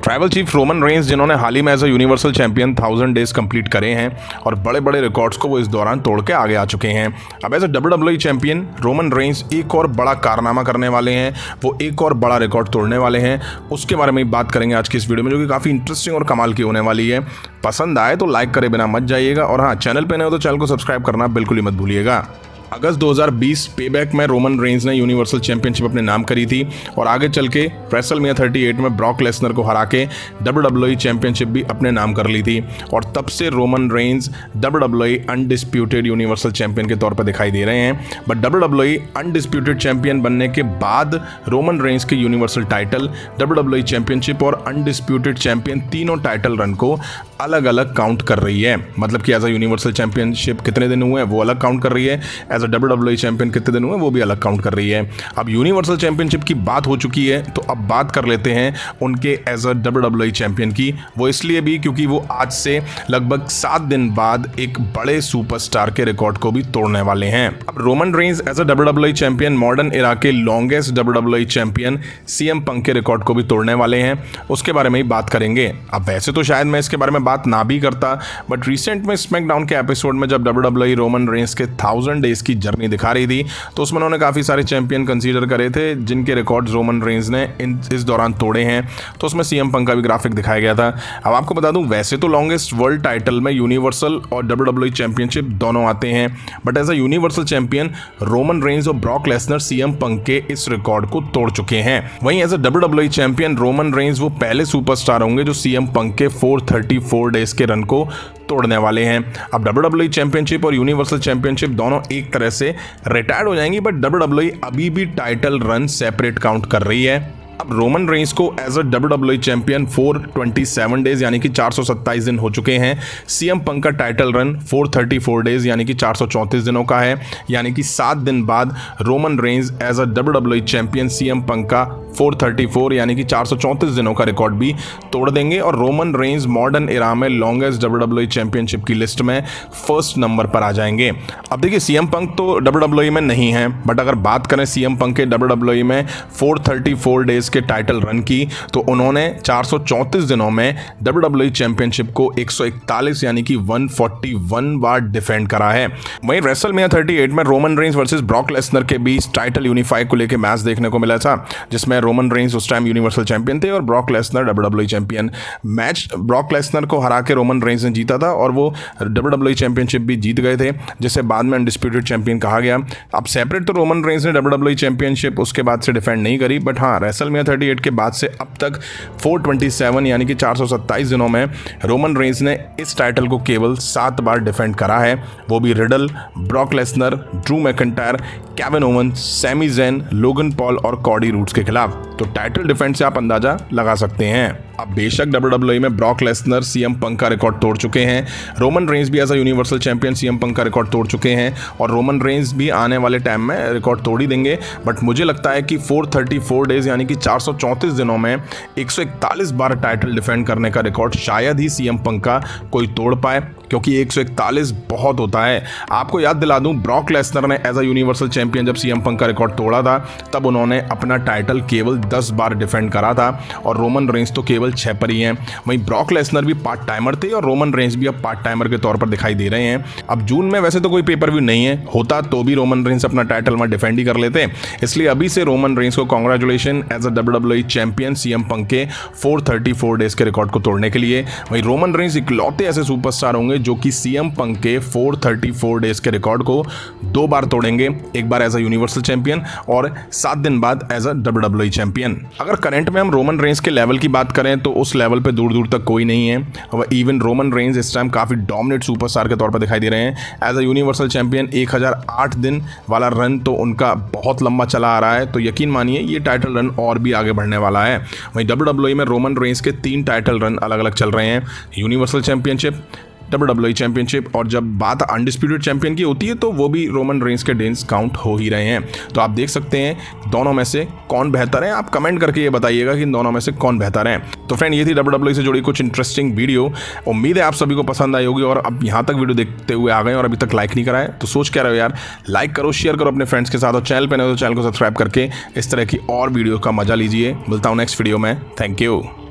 Tribal chief Roman Reigns, जिन्होंने हाल ही में as a universal champion 1000 days complete करे हैं और बड़े बड़े रिकॉर्ड्स को वो इस दौरान तोड़ के आगे आ चुके हैं। अब as a WWE champion Roman Reigns एक और बड़ा कारनामा करने वाले हैं, वो एक और बड़ा रिकॉर्ड तोड़ने वाले हैं। उसके बारे में बात करेंगे आज की इस वीडियो में, जो कि काफ़ी इंटरेस्टिंग और कमाल की होने वाली है। पसंद आए तो लाइक करे बिना मत जाइएगा, और हाँ, चैनल पे नए हो तो चैनल को सब्सक्राइब करना बिल्कुल ही मत भूलिएगा। अगस्त 2020 पेबैक में रोमन रेंस ने यूनिवर्सल चैंपियनशिप अपने नाम करी थी और आगे चल के रेसलमेनिया 38 में ब्रॉक लेसनर को हरा के WWE चैंपियनशिप भी अपने नाम कर ली थी। और तब से Roman Reigns WWE undisputed universal champion के तौर पर दिखाई दे रहे हैं। बट WWE अनडिस्प्यूटेड चैंपियन बनने के बाद रोमन रेंस के यूनिवर्सल टाइटल, WWE चैंपियनशिप और अनडिस्प्यूटेड चैंपियन तीनों टाइटल रन को अलग अलग काउंट कर रही है। मतलब कि एज अ यूनिवर्सल चैंपियनशिप कितने दिन हुए हैं वो अलग काउंट कर रही है, एज अ WWE चैंपियन कितने दिन हुए वो भी अलग काउंट कर रही है। अब यूनिवर्सल चैंपियनशिप की बात हो चुकी है तो अब बात कर लेते हैं उनके एज अ WWE चैंपियन की। वो इसलिए भी क्योंकि वो आज से लगभग 7 दिन बाद एक बड़े सुपरस्टार के रिकॉर्ड को भी तोड़ने वाले हैं। अब Roman Reigns as a WWE champion modern era के longest WWE champion CM Punk के रिकॉर्ड को भी तोड़ने वाले हैं। उसके बारे में ही बात करेंगे। अब वैसे तो शायद मैं इसके बारे में बात ना भी करता, बट रिसेंट में स्मैकडाउन के एपिसोड में जब WWE रोमन रेंस के 1000 डेज की जर्नी दिखा रही थी तो उसमें उन्होंने काफ़ी सारे चैंपियन कंसीडर करे थे जिनके रिकॉर्ड्स रोमन रेंस ने इस दौरान तोड़े हैं। तो उसमें CM पंक का भी ग्राफिक दिखाया गया था। अब आपको बता दूं, वैसे तो लॉन्गेस्ट वर्ल्ड टाइटल में यूनिवर्सल और WWE चैंपियनशिप दोनों आते हैं, but as a universal champion Roman Reigns और ब्रॉक लेसनर CM पंक के इस रिकॉर्ड को तोड़ चुके हैं। वहीं as a WWE champion Roman Reigns वो पहले सुपरस्टार होंगे जो CM पंक के 434 डेज के रन को तोड़ने वाले हैं। अब WWE चैंपियनशिप और यूनिवर्सल चैंपियनशिप दोनों एक तरह से रिटायर्ड हो जाएंगी, बट WWE अभी भी टाइटल रन सेपरेट काउंट कर रही है। अब रोमन रेंस को as a WWE champion 427 days यानी कि 427 दिन हो चुके हैं। CM पंक का टाइटल रन 434 डेज यानी कि 434 दिनों का है, यानी कि 7 दिन बाद Roman Reigns as a WWE champion CM Punk का 434 यानी कि 434 दिनों का रिकॉर्ड भी तोड़ देंगे और रोमन रेंस मॉडर्न एरा में लॉन्गेस्ट WWE चैंपियनशिप की लिस्ट में फर्स्ट नंबर पर आ जाएंगे। अब देखिए, CM पंक तो WWE में नहीं है, बट अगर बात करें CM पंक के WWE में 434 डेज के टाइटल रन की, तो उन्होंने 434 दिनों में WWE चैंपियनशिप को 141 यानी कि 141 बार डिफेंड करा है। वहीं रेसलमेनिया 38 में Roman Reigns versus Brock Lesnar के बीच टाइटल यूनिफाई को लेकर मैच देखने को मिला था, जिसमें रोमन रेंस उस टाइम यूनिवर्सल चैंपियन थे और Brock Lesnar WWE champion. Match Brock Lesnar को हरा के रोमन रेंस ने जीता था और वो WWE चैंपियनशिप भी जीत गए थे, जिसे बाद में अनडिस्प्यूटेड चैंपियन कहा गया। अब सेपरेट तो रोमन रेंस ने WWE चैंपियनशिप उसके बाद से डिफेंड नहीं करी, बट हाँ, रेसलमेनिया 38 के बाद से अब तक 427 यानी कि 427 दिनों में रोमन रेंस ने इस टाइटल को केवल 7 बार डिफेंड करा है, वो भी Riddle, Brock Lesnar, Drew McIntyre, Kevin Owens, Sami Zayn, Logan Paul और कॉडी रूड्स के खिलाफ। तो टाइटल डिफेंस से आप अंदाजा लगा सकते हैं। अब बेशक WWE में ब्रॉक लेसनर CM पंक का रिकॉर्ड तोड़ चुके हैं, रोमन रेंस भी as a universal champion CM Punk का रिकॉर्ड तोड़ चुके हैं और रोमन रेंस भी आने वाले टाइम में रिकॉर्ड तोड़ ही देंगे। बट मुझे लगता है कि 434 डेज यानी कि 434 दिनों में 141 बार टाइटल डिफेंड करने का रिकॉर्ड शायद ही CM पंक का कोई तोड़ पाए, क्योंकि 141 बहुत होता है। आपको याद दिला दूं, ब्रॉक लेसनर ने एज अ यूनिवर्सल चैंपियन जब CM पंक का रिकॉर्ड तोड़ा था तब उन्होंने अपना टाइटल केवल 10 बार डिफेंड करा था और रोमन रेंस तो केवल 6 पर ही हैं। वहीं ब्रॉक लेसनर भी पार्ट टाइमर थे और रोमन रेंस भी अब पार्ट टाइमर के तौर पर दिखाई दे रहे हैं। अब जून में वैसे तो कोई पेपर व्यू नहीं है, होता तो भी रोमन रेंस अपना टाइटल में डिफेंड ही कर लेते, इसलिए अभी से रोमन रेंस को congratulation as a WWE champion CM Punk के 434 डेज के रिकॉर्ड को तोड़ने के लिए। वहीं रोमन रेंस इकलौते ऐसे सुपरस्टार होंगे जो कि CM पंक के 434 डेज के रिकॉर्ड को 2 बार तोड़ेंगे, एक बार एज अ यूनिवर्सल चैंपियन और 7 दिन बाद एज अ WWE चैंपियन। अगर करंट में हम रोमन रेंस के लेवल की बात करें तो उस लेवल पे दूर दूर तक कोई नहीं है। इवन रोमन रेंस इस टाइम काफ़ी डोमिनेट सुपरस्टार के तौर पर दिखाई दे रहे हैं। एज अ यूनिवर्सल चैंपियन 1008 दिन वाला रन तो उनका बहुत लंबा चला आ रहा है, तो यकीन मानिए ये टाइटल रन और भी आगे बढ़ने वाला है। वहीं WWE में रोमन रेंस के 3 टाइटल रन अलग अलग चल रहे हैं, यूनिवर्सल चैंपियनशिप, WWE चैंपियनशिप, और जब बात अनडिस्प्यूटेड चैंपियन की होती है तो वो भी रोमन रेंस के डेज काउंट हो ही रहे हैं। तो आप देख सकते हैं दोनों में से कौन बेहतर है। आप कमेंट करके ये बताइएगा कि इन दोनों में से कौन बेहतर है। तो फ्रेंड, ये थी WWE से जुड़ी कुछ इंटरेस्टिंग वीडियो। उम्मीद है आप सभी को पसंद आई होगी, और अब यहाँ तक वीडियो देखते हुए आ गए और अभी तक लाइक नहीं कराए तो सोच क्या रहे हो यार, लाइक करो, शेयर करो अपने फ्रेंड्स के साथ, और चैनल पर नहीं तो चैनल को सब्सक्राइब करके इस तरह की और वीडियो का मजा लीजिए। मिलता हूँ नेक्स्ट वीडियो में। Thank you.